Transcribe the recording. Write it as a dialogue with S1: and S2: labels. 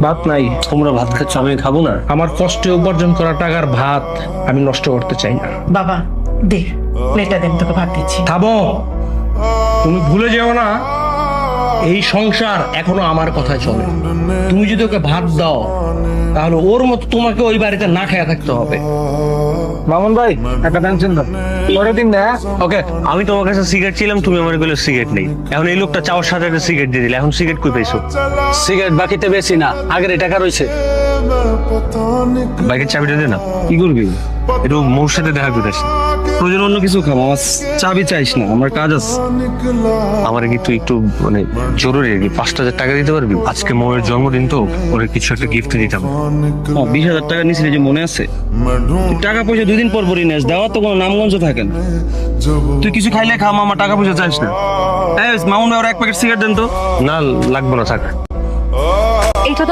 S1: ভাত নাই।
S2: তোমরা ভাত খাচ্ছ, আমি খাবো না?
S1: আমার কষ্টে উপার্জন করা টাকার ভাত আমি নষ্ট করতে চাই না।
S3: বাবা দে, প্লেটটা দেন, তোকে ভাত দিচ্ছি।
S1: থামো, তুমি ভুলে যেও না এই সংসার এখনো আমার কথায় চলে। তুমি যদি ওকে ভাত দাও তাহলে ওর মতো তোমাকে ওই বাড়িতে না খেয়ে থাকতে হবে। মামুন ভাই, একটা টেনশন দাও, পরের দিন না।
S2: ওকে, আমি তোমার কাছে সিগারেট ছিলাম, তুমি আমার বলে সিগারেট নেই। এখন এই লোকটা চাওয়ার সাথে একটা সিগারেট দিয়ে দিলে, এখন সিগারেট কই পাইছো?
S4: সিগারেট বাকিতে বেশি না, আগের টাকা রয়েছে।
S2: বাইকের চাবিটা দে না।
S1: কি করবি?
S2: একটু মোর সাথে দেখা করে আসি।
S1: প্রয়োজন অন্য কিছু খাবো, আমার চাবি চাইস না, আমার কাজ আছে।
S2: আমার কি তুই একটু মানে জরুরি আর কি, 5,000 টাকা দিতে পারবি? আজকে মোয়ের জন্মদিন তো, ওরে কিছু একটা গিফট দিতাম।
S1: 20,000 টাকা নিয়েছিলে যে মনে আছে? তুই টাকা পয়সা 2 দিন পর পরই নেস, দেওয়ার তো কোনো নামগঞ্জ থাকে না। তুই কিছু খাইলে খা, আমার টাকা পয়সা চাইস না। মামুন ভাই, ওরা 1 প্যাকেট সিগারেট দেন তো।
S2: না লাগবো না, থাক।
S5: এটা তো